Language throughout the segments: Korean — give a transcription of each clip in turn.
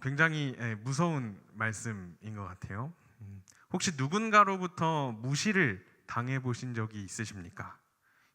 굉장히 무서운 말씀인 것 같아요. 혹시 누군가로부터 무시를 당해 보신 적이 있으십니까?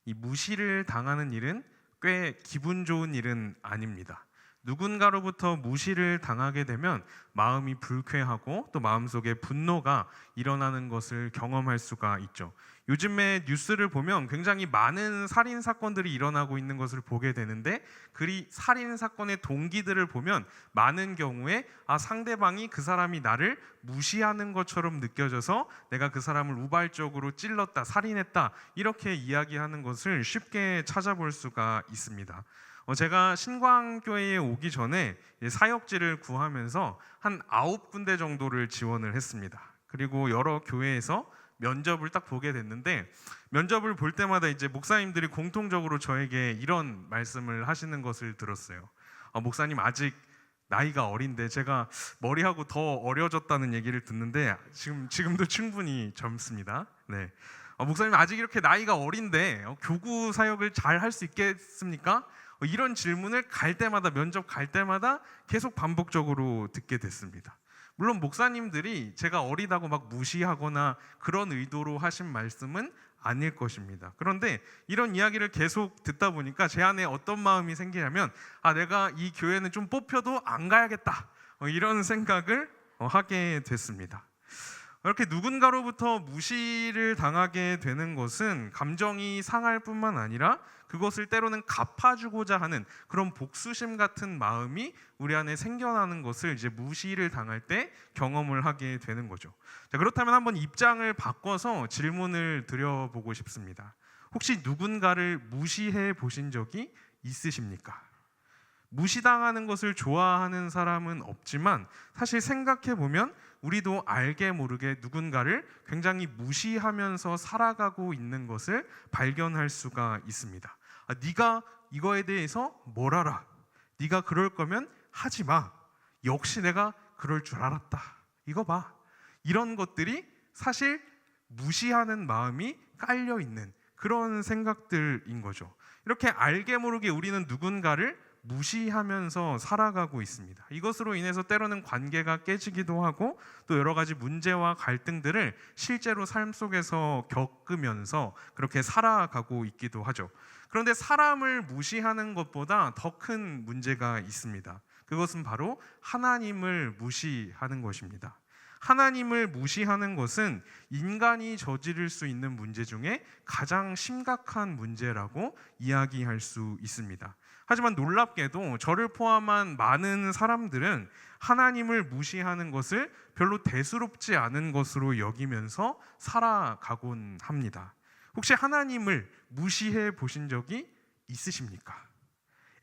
이 무시를 당하는 일은 꽤 기분 좋은 일은 아닙니다. 누군가로부터 무시를 당하게 되면 마음이 불쾌하고 또 마음속에 분노가 일어나는 것을 경험할 수가 있죠. 요즘에 뉴스를 보면 굉장히 많은 살인 사건들이 일어나고 있는 것을 보게 되는데, 그 살인 사건의 동기들을 보면 많은 경우에 상대방이 그 사람이 나를 무시하는 것처럼 느껴져서 내가 그 사람을 우발적으로 찔렀다, 살인했다, 이렇게 이야기하는 것을 쉽게 찾아볼 수가 있습니다. 제가 신광교회에 오기 전에 사역지를 구하면서 한 9군데 정도를 지원을 했습니다. 그리고 여러 교회에서 면접을 딱 보게 됐는데, 면접을 볼 때마다 이제 목사님들이 공통적으로 저에게 이런 말씀을 하시는 것을 들었어요. 목사님 아직 나이가 어린데, 제가 머리하고 더 어려졌다는 얘기를 듣는데 지금도 충분히 젊습니다. 네. 목사님 아직 이렇게 나이가 어린데 교구 사역을 잘 할 수 있겠습니까? 이런 질문을 갈 때마다, 면접 갈 때마다 계속 반복적으로 듣게 됐습니다. 물론 목사님들이 제가 어리다고 막 무시하거나 그런 의도로 하신 말씀은 아닐 것입니다. 그런데 이런 이야기를 계속 듣다 보니까 제 안에 어떤 마음이 생기냐면, 내가 이 교회는 좀 뽑혀도 안 가야겠다, 이런 생각을 하게 됐습니다. 이렇게 누군가로부터 무시를 당하게 되는 것은 감정이 상할 뿐만 아니라 그것을 때로는 갚아주고자 하는 그런 복수심 같은 마음이 우리 안에 생겨나는 것을 이제 무시를 당할 때 경험을 하게 되는 거죠. 자, 그렇다면 한번 입장을 바꿔서 질문을 드려보고 싶습니다. 혹시 누군가를 무시해 보신 적이 있으십니까? 무시당하는 것을 좋아하는 사람은 없지만, 사실 생각해 보면 우리도 알게 모르게 누군가를 굉장히 무시하면서 살아가고 있는 것을 발견할 수가 있습니다. 네가 이거에 대해서 뭘 알아? 네가 그럴 거면 하지 마. 역시 내가 그럴 줄 알았다. 이거 봐. 이런 것들이 사실 무시하는 마음이 깔려 있는 그런 생각들인 거죠. 이렇게 알게 모르게 우리는 누군가를 무시하면서 살아가고 있습니다. 이것으로 인해서 때로는 관계가 깨지기도 하고, 또 여러 가지 문제와 갈등들을 실제로 삶 속에서 겪으면서 그렇게 살아가고 있기도 하죠. 그런데 사람을 무시하는 것보다 더 큰 문제가 있습니다. 그것은 바로 하나님을 무시하는 것입니다. 하나님을 무시하는 것은 인간이 저지를 수 있는 문제 중에 가장 심각한 문제라고 이야기할 수 있습니다. 하지만 놀랍게도 저를 포함한 많은 사람들은 하나님을 무시하는 것을 별로 대수롭지 않은 것으로 여기면서 살아가곤 합니다. 혹시 하나님을 무시해 보신 적이 있으십니까?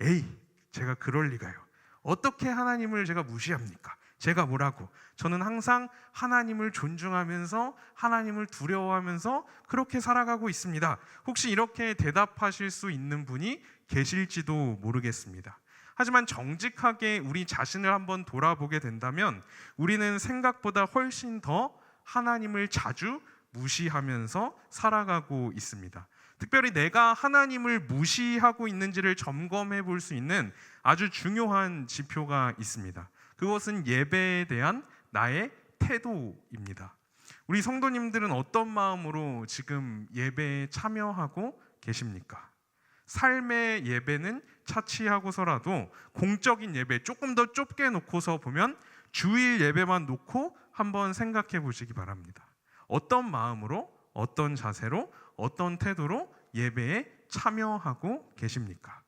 에이, 제가 그럴 리가요. 어떻게 하나님을 제가 무시합니까? 제가 뭐라고? 저는 항상 하나님을 존중하면서 하나님을 두려워하면서 그렇게 살아가고 있습니다. 혹시 이렇게 대답하실 수 있는 분이 계실지도 모르겠습니다. 하지만 정직하게 우리 자신을 한번 돌아보게 된다면 우리는 생각보다 훨씬 더 하나님을 자주 무시하면서 살아가고 있습니다. 특별히 내가 하나님을 무시하고 있는지를 점검해 볼 수 있는 아주 중요한 지표가 있습니다. 그것은 예배에 대한 나의 태도입니다. 우리 성도님들은 어떤 마음으로 지금 예배에 참여하고 계십니까? 삶의 예배는 차치하고서라도 공적인 예배 조금 더 좁게 놓고서 보면 주일 예배만 놓고 한번 생각해 보시기 바랍니다. 어떤 마음으로, 어떤 자세로, 어떤 태도로 예배에 참여하고 계십니까?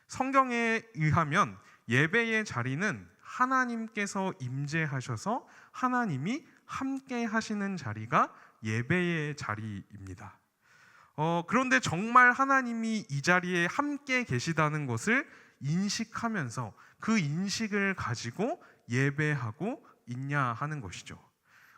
성경에 의하면 예배의 자리는 하나님께서 임재하셔서 하나님이 함께 하시는 자리가 예배의 자리입니다. 그런데 정말 하나님이 이 자리에 함께 계시다는 것을 인식하면서 그 인식을 가지고 예배하고 있냐 하는 것이죠.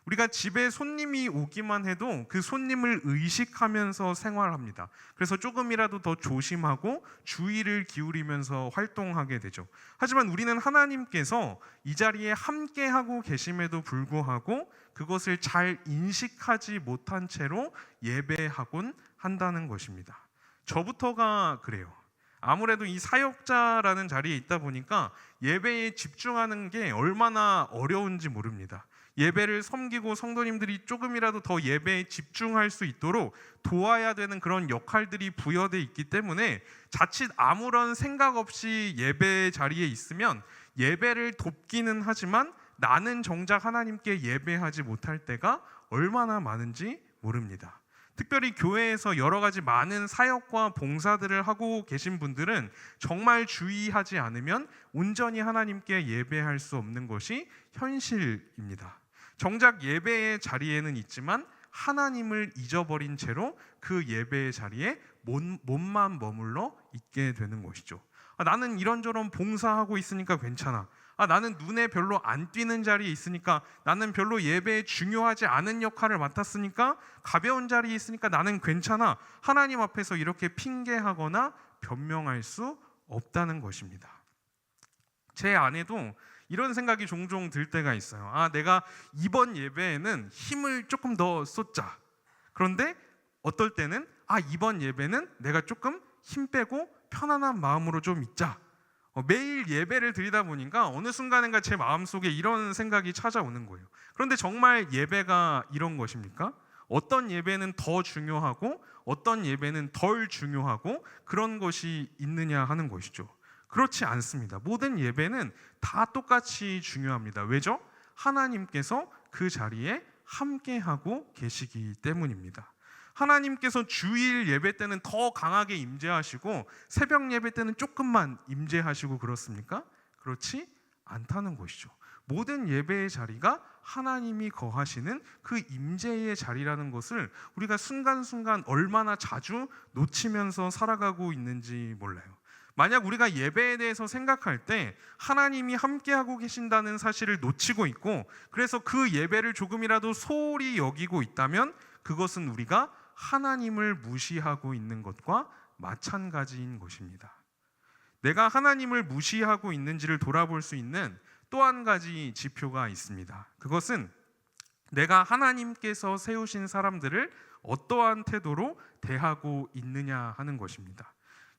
우리가 집에 손님이 오기만 해도 그 손님을 의식하면서 생활합니다. 그래서 조금이라도 더 조심하고 주의를 기울이면서 활동하게 되죠. 하지만 우리는 하나님께서 이 자리에 함께하고 계심에도 불구하고 그것을 잘 인식하지 못한 채로 예배하곤 한다는 것입니다. 저부터가 그래요. 아무래도 이 사역자라는 자리에 있다 보니까 예배에 집중하는 게 얼마나 어려운지 모릅니다. 예배를 섬기고 성도님들이 조금이라도 더 예배에 집중할 수 있도록 도와야 되는 그런 역할들이 부여되어 있기 때문에 자칫 아무런 생각 없이 예배 자리에 있으면 예배를 돕기는 하지만 나는 정작 하나님께 예배하지 못할 때가 얼마나 많은지 모릅니다. 특별히 교회에서 여러 가지 많은 사역과 봉사들을 하고 계신 분들은 정말 주의하지 않으면 온전히 하나님께 예배할 수 없는 것이 현실입니다. 정작 예배의 자리에는 있지만 하나님을 잊어버린 채로 그 예배의 자리에 몸만 머물러 있게 되는 것이죠. 나는 이런저런 봉사하고 있으니까 괜찮아. 나는 눈에 별로 안 띄는 자리에 있으니까, 나는 별로 예배에 중요하지 않은 역할을 맡았으니까, 가벼운 자리에 있으니까 나는 괜찮아. 하나님 앞에서 이렇게 핑계하거나 변명할 수 없다는 것입니다. 제 안에도 이런 생각이 종종 들 때가 있어요. 내가 이번 예배에는 힘을 조금 더 쏟자. 그런데 어떨 때는 이번 예배는 내가 조금 힘 빼고 편안한 마음으로 좀 있자. 매일 예배를 드리다 보니까 어느 순간인가 제 마음속에 이런 생각이 찾아오는 거예요. 그런데 정말 예배가 이런 것입니까? 어떤 예배는 더 중요하고 어떤 예배는 덜 중요하고 그런 것이 있느냐 하는 것이죠. 그렇지 않습니다. 모든 예배는 다 똑같이 중요합니다. 왜죠? 하나님께서 그 자리에 함께하고 계시기 때문입니다. 하나님께서 주일 예배 때는 더 강하게 임재하시고 새벽 예배 때는 조금만 임재하시고 그렇습니까? 그렇지 않다는 것이죠. 모든 예배의 자리가 하나님이 거하시는 그 임재의 자리라는 것을 우리가 순간순간 얼마나 자주 놓치면서 살아가고 있는지 몰라요. 만약 우리가 예배에 대해서 생각할 때 하나님이 함께하고 계신다는 사실을 놓치고 있고 그래서 그 예배를 조금이라도 소홀히 여기고 있다면 그것은 우리가 하나님을 무시하고 있는 것과 마찬가지인 것입니다. 내가 하나님을 무시하고 있는지를 돌아볼 수 있는 또 한 가지 지표가 있습니다. 그것은 내가 하나님께서 세우신 사람들을 어떠한 태도로 대하고 있느냐 하는 것입니다.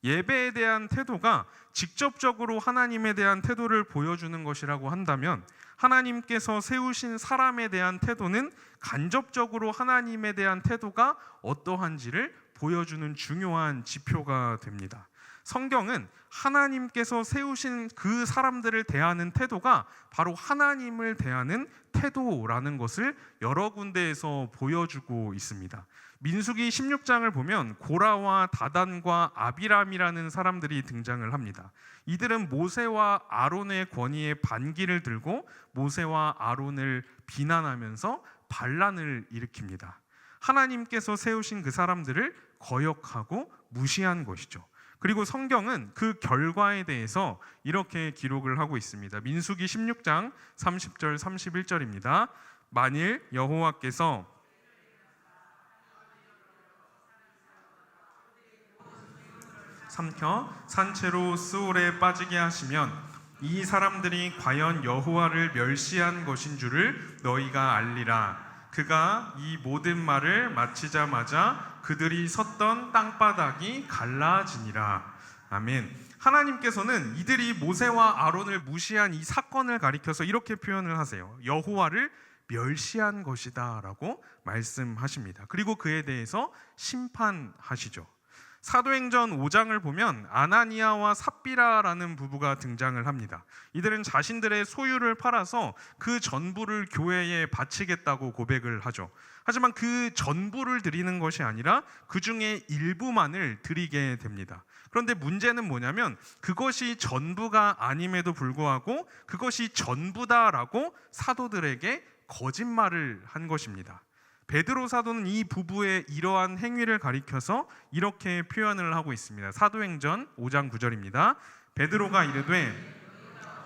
예배에 대한 태도가 직접적으로 하나님에 대한 태도를 보여주는 것이라고 한다면 하나님께서 세우신 사람에 대한 태도는 간접적으로 하나님에 대한 태도가 어떠한지를 보여주는 중요한 지표가 됩니다. 성경은 하나님께서 세우신 그 사람들을 대하는 태도가 바로 하나님을 대하는 태도라는 것을 여러 군데에서 보여주고 있습니다. 민수기 16장을 보면 고라와 다단과 아비람이라는 사람들이 등장을 합니다. 이들은 모세와 아론의 권위에 반기를 들고 모세와 아론을 비난하면서 반란을 일으킵니다. 하나님께서 세우신 그 사람들을 거역하고 무시한 것이죠. 그리고 성경은 그 결과에 대해서 이렇게 기록을 하고 있습니다. 민수기 16장 30절 31절입니다. 만일 여호와께서 삼켜 산채로 스올에 빠지게 하시면 이 사람들이 과연 여호와를 멸시한 것인 줄을 너희가 알리라. 그가 이 모든 말을 마치자마자 그들이 섰던 땅바닥이 갈라지니라. 아멘. 하나님께서는 이들이 모세와 아론을 무시한 이 사건을 가리켜서 이렇게 표현을 하세요. 여호와를 멸시한 것이다 라고 말씀하십니다. 그리고 그에 대해서 심판하시죠. 사도행전 5장을 보면 아나니아와 삽비라라는 부부가 등장을 합니다. 이들은 자신들의 소유를 팔아서 그 전부를 교회에 바치겠다고 고백을 하죠. 하지만 그 전부를 드리는 것이 아니라 그 중에 일부만을 드리게 됩니다. 그런데 문제는 뭐냐면 그것이 전부가 아님에도 불구하고 그것이 전부다라고 사도들에게 거짓말을 한 것입니다. 베드로 사도는 이 부부의 이러한 행위를 가리켜서 이렇게 표현을 하고 있습니다. 사도행전 5장 9절입니다. 베드로가 이르되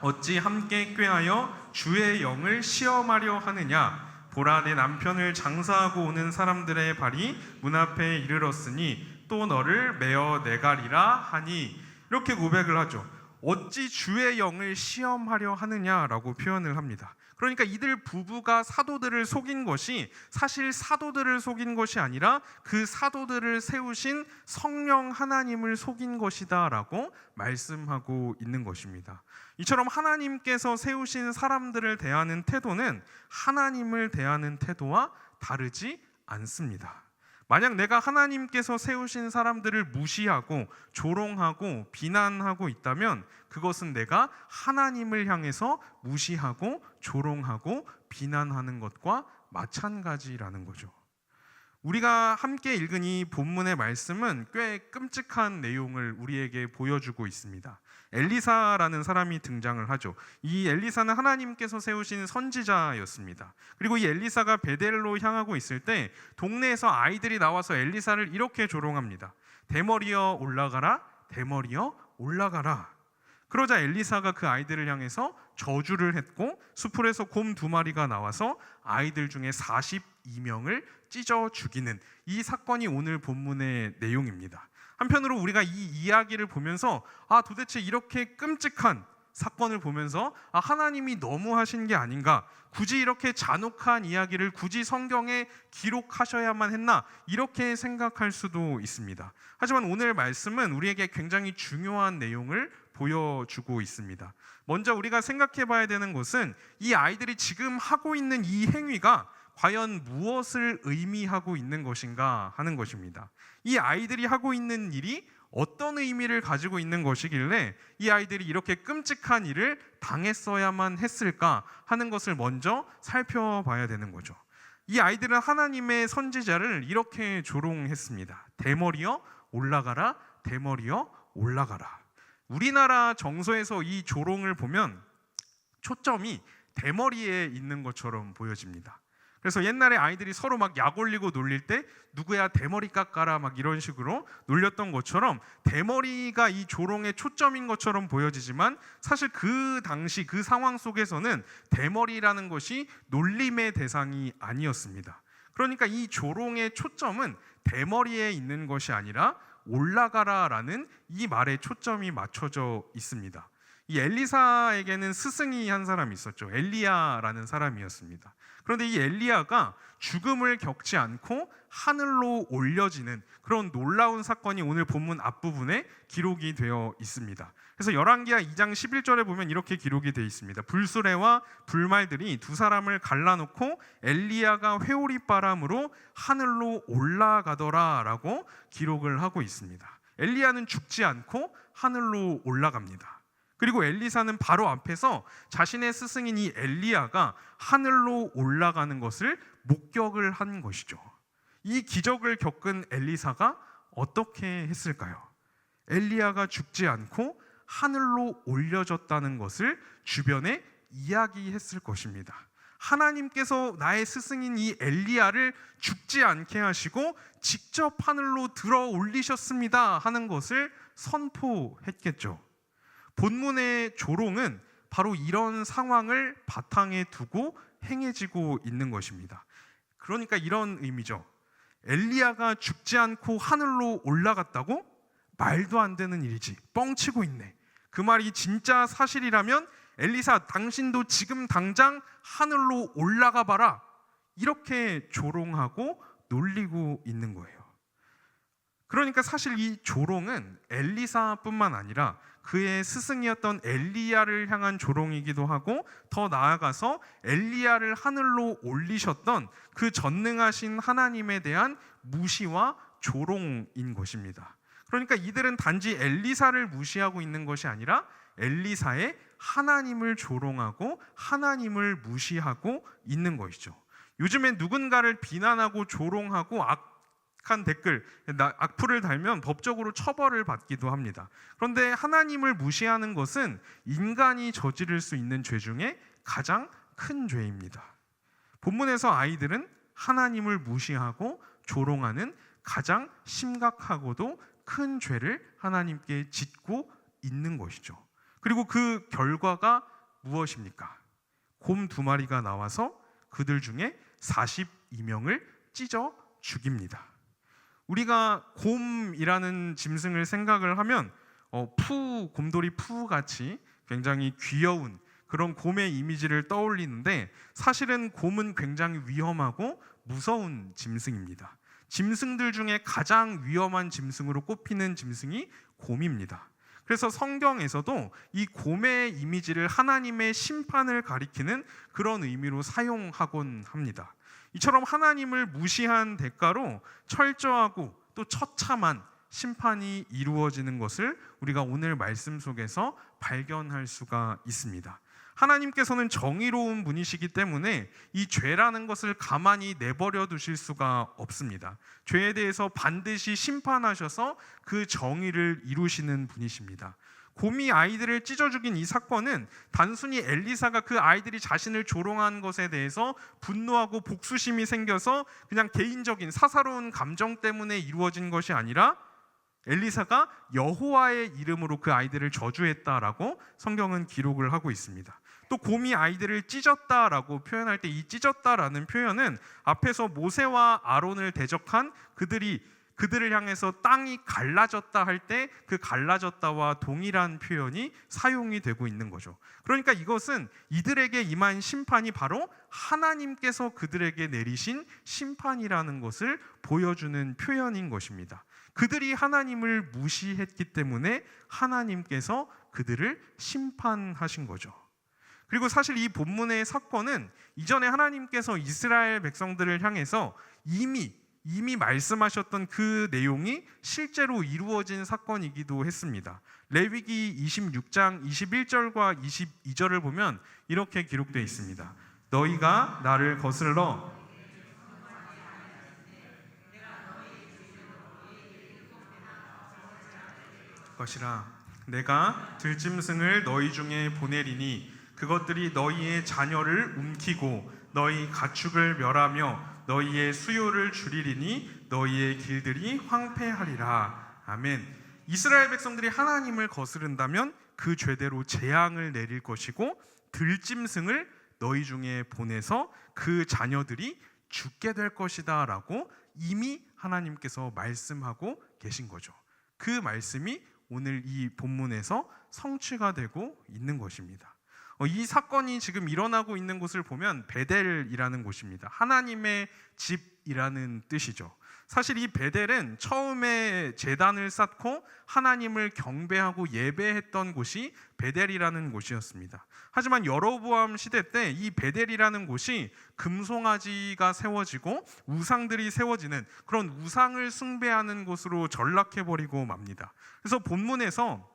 어찌 함께 꾀하여 주의 영을 시험하려 하느냐? 보라, 내 남편을 장사하고 오는 사람들의 발이 문 앞에 이르렀으니 또 너를 메어 내가리라 하니. 이렇게 고백을 하죠. 어찌 주의 영을 시험하려 하느냐라고 표현을 합니다. 그러니까 이들 부부가 사도들을 속인 것이 사실 사도들을 속인 것이 아니라 그 사도들을 세우신 성령 하나님을 속인 것이다라고 말씀하고 있는 것입니다. 이처럼 하나님께서 세우신 사람들을 대하는 태도는 하나님을 대하는 태도와 다르지 않습니다. 만약 내가 하나님께서 세우신 사람들을 무시하고 조롱하고 비난하고 있다면 그것은 내가 하나님을 향해서 무시하고 조롱하고 비난하는 것과 마찬가지라는 거죠. 우리가 함께 읽은 이 본문의 말씀은 꽤 끔찍한 내용을 우리에게 보여주고 있습니다. 엘리사라는 사람이 등장을 하죠. 이 엘리사는 하나님께서 세우신 선지자였습니다. 그리고 이 엘리사가 베델로 향하고 있을 때 동네에서 아이들이 나와서 엘리사를 이렇게 조롱합니다. 대머리여 올라가라, 대머리여 올라가라. 그러자 엘리사가 그 아이들을 향해서 저주를 했고 수풀에서 곰 2마리가 나와서 아이들 중에 42명을 찢어 죽이는 이 사건이 오늘 본문의 내용입니다. 한편으로 우리가 이 이야기를 보면서 도대체 이렇게 끔찍한 사건을 보면서 하나님이 너무하신 게 아닌가, 굳이 이렇게 잔혹한 이야기를 굳이 성경에 기록하셔야만 했나, 이렇게 생각할 수도 있습니다. 하지만 오늘 말씀은 우리에게 굉장히 중요한 내용을 보여주고 있습니다. 먼저 우리가 생각해 봐야 되는 것은 이 아이들이 지금 하고 있는 이 행위가 과연 무엇을 의미하고 있는 것인가 하는 것입니다. 이 아이들이 하고 있는 일이 어떤 의미를 가지고 있는 것이길래 이 아이들이 이렇게 끔찍한 일을 당했어야만 했을까 하는 것을 먼저 살펴봐야 되는 거죠. 이 아이들은 하나님의 선지자를 이렇게 조롱했습니다. 대머리여 올라가라, 대머리여 올라가라. 우리나라 정서에서 이 조롱을 보면 초점이 대머리에 있는 것처럼 보여집니다. 그래서 옛날에 아이들이 서로 막 약 올리고 놀릴 때 누구야 대머리 깎아라 막 이런 식으로 놀렸던 것처럼 대머리가 이 조롱의 초점인 것처럼 보여지지만 사실 그 당시 그 상황 속에서는 대머리라는 것이 놀림의 대상이 아니었습니다. 그러니까 이 조롱의 초점은 대머리에 있는 것이 아니라 올라가라라는 이 말에 초점이 맞춰져 있습니다. 이 엘리사에게는 스승이 한 사람이 있었죠. 엘리야라는 사람이었습니다. 그런데 이 엘리야가 죽음을 겪지 않고 하늘로 올려지는 그런 놀라운 사건이 오늘 본문 앞부분에 기록이 되어 있습니다. 그래서 열왕기하 2장 11절에 보면 이렇게 기록이 되어 있습니다. 불수레와 불말들이 두 사람을 갈라놓고 엘리야가 회오리 바람으로 하늘로 올라가더라라고 기록을 하고 있습니다. 엘리야는 죽지 않고 하늘로 올라갑니다. 그리고 엘리사는 바로 앞에서 자신의 스승인 이 엘리야가 하늘로 올라가는 것을 목격을 한 것이죠. 이 기적을 겪은 엘리사가 어떻게 했을까요? 엘리야가 죽지 않고 하늘로 올려졌다는 것을 주변에 이야기했을 것입니다. 하나님께서 나의 스승인 이 엘리야를 죽지 않게 하시고 직접 하늘로 들어 올리셨습니다 하는 것을 선포했겠죠. 본문의 조롱은 바로 이런 상황을 바탕에 두고 행해지고 있는 것입니다. 그러니까 이런 의미죠. 엘리야가 죽지 않고 하늘로 올라갔다고? 말도 안 되는 일이지. 뻥치고 있네. 그 말이 진짜 사실이라면 엘리사 당신도 지금 당장 하늘로 올라가 봐라. 이렇게 조롱하고 놀리고 있는 거예요. 그러니까 사실 이 조롱은 엘리사뿐만 아니라 그의 스승이었던 엘리야를 향한 조롱이기도 하고 더 나아가서 엘리야를 하늘로 올리셨던 그 전능하신 하나님에 대한 무시와 조롱인 것입니다. 그러니까 이들은 단지 엘리사를 무시하고 있는 것이 아니라 엘리사의 하나님을 조롱하고 하나님을 무시하고 있는 것이죠. 요즘에 누군가를 비난하고 조롱하고 악한 댓글, 악플을 달면 법적으로 처벌을 받기도 합니다. 그런데 하나님을 무시하는 것은 인간이 저지를 수 있는 죄 중에 가장 큰 죄입니다. 본문에서 아이들은 하나님을 무시하고 조롱하는 가장 심각하고도 큰 죄를 하나님께 짓고 있는 것이죠. 그리고 그 결과가 무엇입니까? 곰 2마리가 나와서 그들 중에 42명을 찢어 죽입니다. 우리가 곰이라는 짐승을 생각을 하면 곰돌이 푸 같이 굉장히 귀여운 그런 곰의 이미지를 떠올리는데, 사실은 곰은 굉장히 위험하고 무서운 짐승입니다. 짐승들 중에 가장 위험한 짐승으로 꼽히는 짐승이 곰입니다. 그래서 성경에서도 이 곰의 이미지를 하나님의 심판을 가리키는 그런 의미로 사용하곤 합니다. 이처럼 하나님을 무시한 대가로 철저하고 또 처참한 심판이 이루어지는 것을 우리가 오늘 말씀 속에서 발견할 수가 있습니다. 하나님께서는 정의로운 분이시기 때문에 이 죄라는 것을 가만히 내버려 두실 수가 없습니다. 죄에 대해서 반드시 심판하셔서 그 정의를 이루시는 분이십니다. 곰이 아이들을 찢어 죽인 이 사건은 단순히 엘리사가 그 아이들이 자신을 조롱한 것에 대해서 분노하고 복수심이 생겨서 그냥 개인적인 사사로운 감정 때문에 이루어진 것이 아니라, 엘리사가 여호와의 이름으로 그 아이들을 저주했다라고 성경은 기록을 하고 있습니다. 또 곰이 아이들을 찢었다라고 표현할 때 이 찢었다라는 표현은 앞에서 모세와 아론을 대적한 그들을 향해서 땅이 갈라졌다 할 때 그 갈라졌다와 동일한 표현이 사용이 되고 있는 거죠. 그러니까 이것은 이들에게 임한 심판이 바로 하나님께서 그들에게 내리신 심판이라는 것을 보여주는 표현인 것입니다. 그들이 하나님을 무시했기 때문에 하나님께서 그들을 심판하신 거죠. 그리고 사실 이 본문의 사건은 이전에 하나님께서 이스라엘 백성들을 향해서 이미 말씀하셨던 그 내용이 실제로 이루어진 사건이기도 했습니다. 레위기 26장 21절과 22절을 보면 이렇게 기록되어 있습니다. 너희가 나를 거슬러 것이라. 내가 들짐승을 너희 중에 보내리니 그것들이 너희의 자녀를 움키고 너희 가축을 멸하며 너희의 수요를 줄이리니 너희의 길들이 황폐하리라. 아멘. 이스라엘 백성들이 하나님을 거스른다면 그 죄대로 재앙을 내릴 것이고, 들짐승을 너희 중에 보내서 그 자녀들이 죽게 될 것이다 라고 이미 하나님께서 말씀하고 계신 거죠. 그 말씀이 오늘 이 본문에서 성취가 되고 있는 것입니다. 이 사건이 지금 일어나고 있는 곳을 보면 베델이라는 곳입니다. 하나님의 집이라는 뜻이죠. 사실 이 베델은 처음에 제단을 쌓고 하나님을 경배하고 예배했던 곳이 베델이라는 곳이었습니다. 하지만 여로보암 시대 때 이 베델이라는 곳이 금송아지가 세워지고 우상들이 세워지는 그런 우상을 숭배하는 곳으로 전락해버리고 맙니다. 그래서 본문에서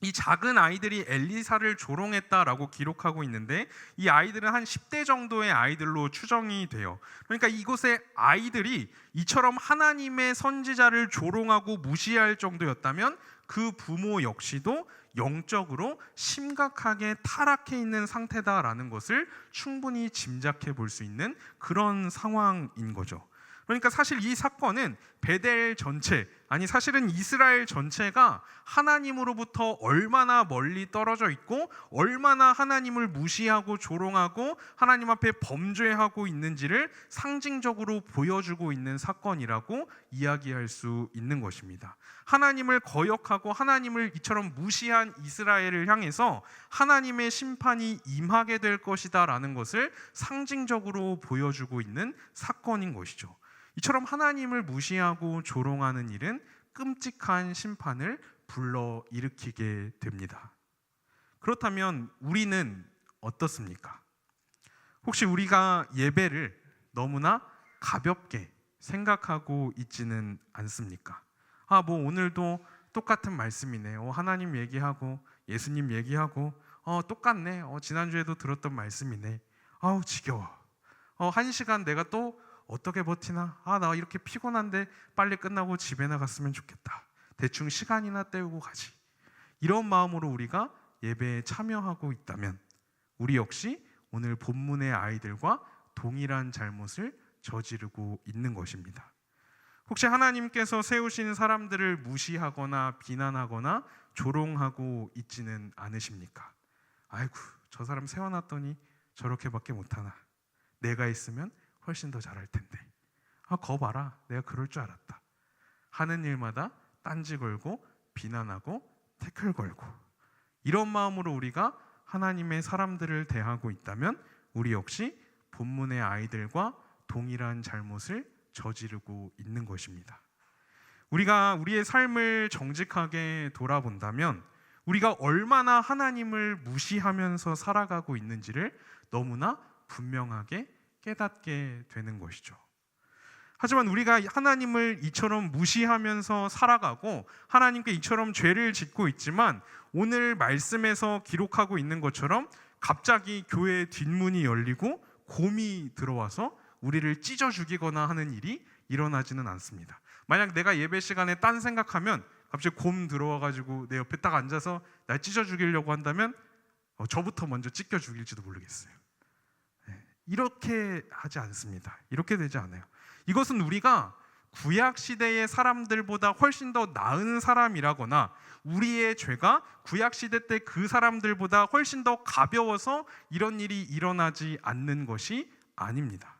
이 작은 아이들이 엘리사를 조롱했다라고 기록하고 있는데, 이 아이들은 한 10대 정도의 아이들로 추정이 돼요. 그러니까 이곳의 아이들이 이처럼 하나님의 선지자를 조롱하고 무시할 정도였다면 그 부모 역시도 영적으로 심각하게 타락해 있는 상태다라는 것을 충분히 짐작해 볼 수 있는 그런 상황인 거죠. 그러니까 사실 이 사건은 베델 전체, 아니 사실은 이스라엘 전체가 하나님으로부터 얼마나 멀리 떨어져 있고 얼마나 하나님을 무시하고 조롱하고 하나님 앞에 범죄하고 있는지를 상징적으로 보여주고 있는 사건이라고 이야기할 수 있는 것입니다. 하나님을 거역하고 하나님을 이처럼 무시한 이스라엘을 향해서 하나님의 심판이 임하게 될 것이다 라는 것을 상징적으로 보여주고 있는 사건인 것이죠. 이처럼 하나님을 무시하고 조롱하는 일은 끔찍한 심판을 불러일으키게 됩니다. 그렇다면 우리는 어떻습니까? 혹시 우리가 예배를 너무나 가볍게 생각하고 있지는 않습니까? 뭐 오늘도 똑같은 말씀이네. 하나님 얘기하고 예수님 얘기하고 똑같네. 지난주에도 들었던 말씀이네. 아우 지겨워. 1시간 내가 또 어떻게 버티나? 나 이렇게 피곤한데 빨리 끝나고 집에 나갔으면 좋겠다. 대충 시간이나 때우고 가지. 이런 마음으로 우리가 예배에 참여하고 있다면 우리 역시 오늘 본문의 아이들과 동일한 잘못을 저지르고 있는 것입니다. 혹시 하나님께서 세우신 사람들을 무시하거나 비난하거나 조롱하고 있지는 않으십니까? 아이고 저 사람 세워놨더니 저렇게밖에 못하나. 내가 있으면 훨씬 더 잘할 텐데. 거 봐라. 내가 그럴 줄 알았다. 하는 일마다 딴지 걸고 비난하고 태클 걸고 이런 마음으로 우리가 하나님의 사람들을 대하고 있다면 우리 역시 본문의 아이들과 동일한 잘못을 저지르고 있는 것입니다. 우리가 우리의 삶을 정직하게 돌아본다면 우리가 얼마나 하나님을 무시하면서 살아가고 있는지를 너무나 분명하게 깨닫게 되는 것이죠. 하지만 우리가 하나님을 이처럼 무시하면서 살아가고 하나님께 이처럼 죄를 짓고 있지만 오늘 말씀에서 기록하고 있는 것처럼 갑자기 교회 뒷문이 열리고 곰이 들어와서 우리를 찢어 죽이거나 하는 일이 일어나지는 않습니다. 만약 내가 예배 시간에 딴 생각하면 갑자기 곰 들어와가지고 내 옆에 딱 앉아서 날 찢어 죽이려고 한다면 저부터 먼저 찢겨 죽일지도 모르겠어요. 이렇게 하지 않습니다. 이렇게 되지 않아요. 이것은 우리가 구약 시대의 사람들보다 훨씬 더 나은 사람이라거나 우리의 죄가 구약 시대 때 그 사람들보다 훨씬 더 가벼워서 이런 일이 일어나지 않는 것이 아닙니다.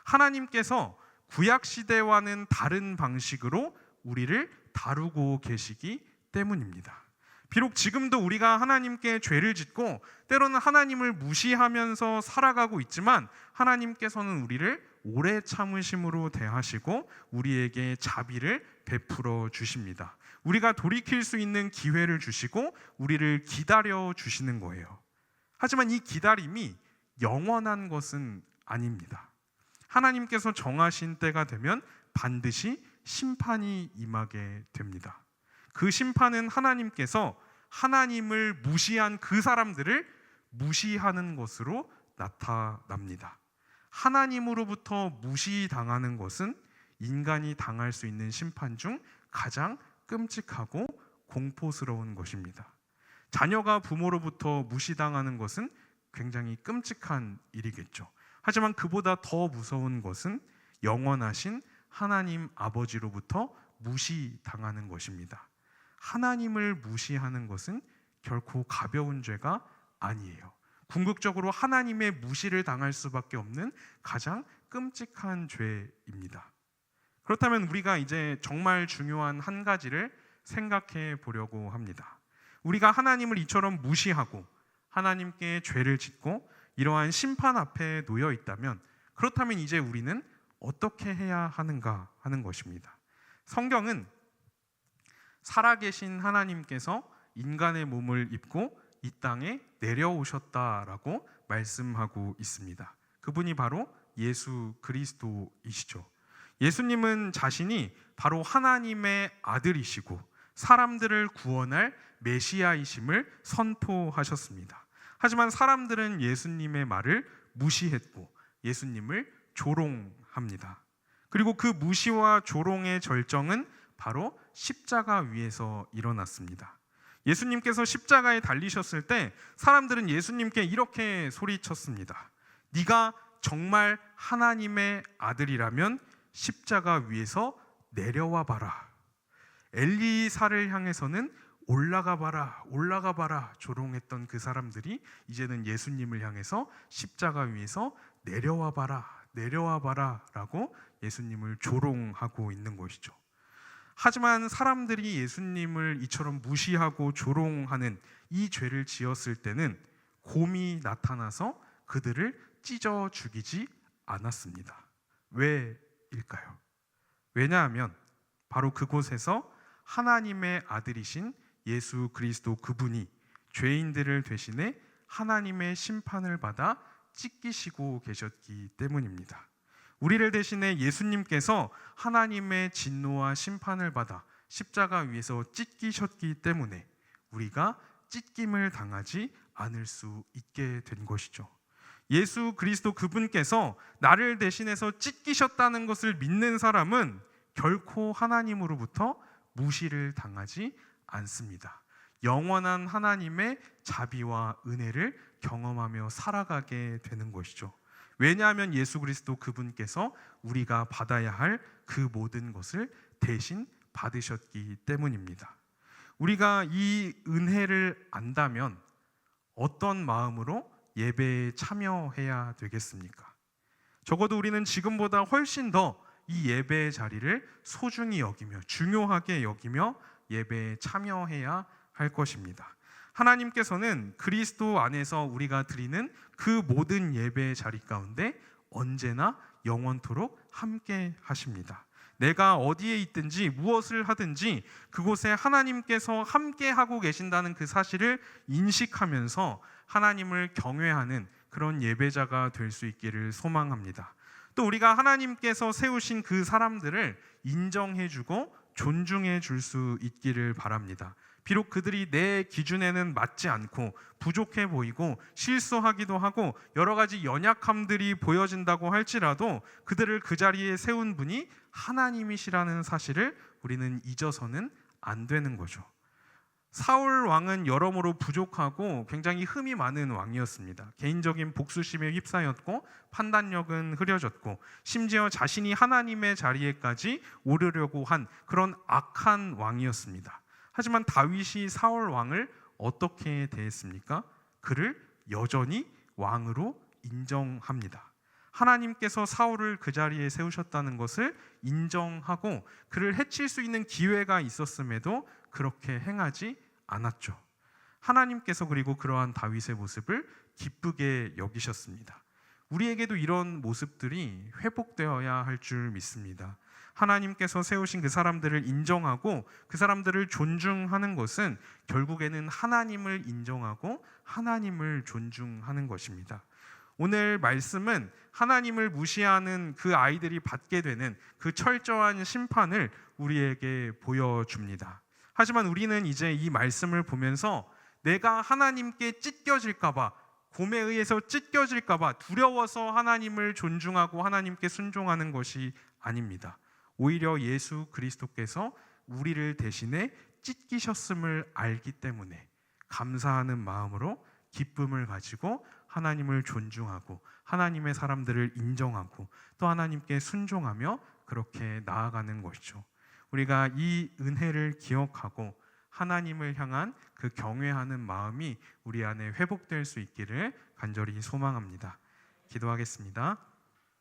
하나님께서 구약 시대와는 다른 방식으로 우리를 다루고 계시기 때문입니다. 비록 지금도 우리가 하나님께 죄를 짓고 때로는 하나님을 무시하면서 살아가고 있지만 하나님께서는 우리를 오래 참으심으로 대하시고 우리에게 자비를 베풀어 주십니다. 우리가 돌이킬 수 있는 기회를 주시고 우리를 기다려 주시는 거예요. 하지만 이 기다림이 영원한 것은 아닙니다. 하나님께서 정하신 때가 되면 반드시 심판이 임하게 됩니다. 그 심판은 하나님께서 하나님을 무시한 그 사람들을 무시하는 것으로 나타납니다. 하나님으로부터 무시당하는 것은 인간이 당할 수 있는 심판 중 가장 끔찍하고 공포스러운 것입니다. 자녀가 부모로부터 무시당하는 것은 굉장히 끔찍한 일이겠죠. 하지만 그보다 더 무서운 것은 영원하신 하나님 아버지로부터 무시당하는 것입니다. 하나님을 무시하는 것은 결코 가벼운 죄가 아니에요. 궁극적으로 하나님의 무시를 당할 수밖에 없는 가장 끔찍한 죄입니다. 그렇다면 우리가 이제 정말 중요한 한 가지를 생각해 보려고 합니다. 우리가 하나님을 이처럼 무시하고 하나님께 죄를 짓고 이러한 심판 앞에 놓여 있다면 그렇다면 이제 우리는 어떻게 해야 하는가 하는 것입니다. 성경은 살아계신 하나님께서 인간의 몸을 입고 이 땅에 내려오셨다라고 말씀하고 있습니다. 그분이 바로 예수 그리스도이시죠. 예수님은 자신이 바로 하나님의 아들이시고 사람들을 구원할 메시아이심을 선포하셨습니다. 하지만 사람들은 예수님의 말을 무시했고 예수님을 조롱합니다. 그리고 그 무시와 조롱의 절정은 바로 십자가 위에서 일어났습니다. 예수님께서 십자가에 달리셨을 때 사람들은 예수님께 이렇게 소리쳤습니다. 네가 정말 하나님의 아들이라면 십자가 위에서 내려와 봐라. 엘리사를 향해서는 올라가 봐라, 올라가 봐라 조롱했던 그 사람들이 이제는 예수님을 향해서 십자가 위에서 내려와 봐라, 내려와 봐라 라고 예수님을 조롱하고 있는 것이죠. 하지만 사람들이 예수님을 이처럼 무시하고 조롱하는 이 죄를 지었을 때는 곰이 나타나서 그들을 찢어 죽이지 않았습니다. 왜일까요? 왜냐하면 바로 그곳에서 하나님의 아들이신 예수 그리스도 그분이 죄인들을 대신해 하나님의 심판을 받아 찢기시고 계셨기 때문입니다. 우리를 대신해 예수님께서 하나님의 진노와 심판을 받아 십자가 위에서 찢기셨기 때문에 우리가 찢김을 당하지 않을 수 있게 된 것이죠. 예수 그리스도 그분께서 나를 대신해서 찢기셨다는 것을 믿는 사람은 결코 하나님으로부터 무시를 당하지 않습니다. 영원한 하나님의 자비와 은혜를 경험하며 살아가게 되는 것이죠. 왜냐하면 예수 그리스도 그분께서 우리가 받아야 할 그 모든 것을 대신 받으셨기 때문입니다. 우리가 이 은혜를 안다면 어떤 마음으로 예배에 참여해야 되겠습니까? 적어도 우리는 지금보다 훨씬 더 이 예배의 자리를 소중히 여기며 중요하게 여기며 예배에 참여해야 할 것입니다. 하나님께서는 그리스도 안에서 우리가 드리는 그 모든 예배의 자리 가운데 언제나 영원토록 함께 하십니다. 내가 어디에 있든지 무엇을 하든지 그곳에 하나님께서 함께 하고 계신다는 그 사실을 인식하면서 하나님을 경외하는 그런 예배자가 될 수 있기를 소망합니다. 또 우리가 하나님께서 세우신 그 사람들을 인정해주고 존중해 줄 수 있기를 바랍니다. 비록 그들이 내 기준에는 맞지 않고 부족해 보이고 실수하기도 하고 여러 가지 연약함들이 보여진다고 할지라도 그들을 그 자리에 세운 분이 하나님이시라는 사실을 우리는 잊어서는 안 되는 거죠. 사울 왕은 여러모로 부족하고 굉장히 흠이 많은 왕이었습니다. 개인적인 복수심에 휩싸였고 판단력은 흐려졌고 심지어 자신이 하나님의 자리에까지 오르려고 한 그런 악한 왕이었습니다. 하지만 다윗이 사울 왕을 어떻게 대했습니까? 그를 여전히 왕으로 인정합니다. 하나님께서 사울을 그 자리에 세우셨다는 것을 인정하고 그를 해칠 수 있는 기회가 있었음에도 그렇게 행하지 않았죠. 하나님께서 그리고 그러한 다윗의 모습을 기쁘게 여기셨습니다. 우리에게도 이런 모습들이 회복되어야 할 줄 믿습니다. 하나님께서 세우신 그 사람들을 인정하고 그 사람들을 존중하는 것은 결국에는 하나님을 인정하고 하나님을 존중하는 것입니다. 오늘 말씀은 하나님을 무시하는 그 아이들이 받게 되는 그 철저한 심판을 우리에게 보여줍니다. 하지만 우리는 이제 이 말씀을 보면서 내가 하나님께 찢겨질까봐, 곰에 의해서 찢겨질까봐 두려워서 하나님을 존중하고 하나님께 순종하는 것이 아닙니다. 오히려 예수 그리스도께서 우리를 대신해 찢기셨음을 알기 때문에 감사하는 마음으로 기쁨을 가지고 하나님을 존중하고 하나님의 사람들을 인정하고 또 하나님께 순종하며 그렇게 나아가는 것이죠. 우리가 이 은혜를 기억하고 하나님을 향한 그 경외하는 마음이 우리 안에 회복될 수 있기를 간절히 소망합니다. 기도하겠습니다.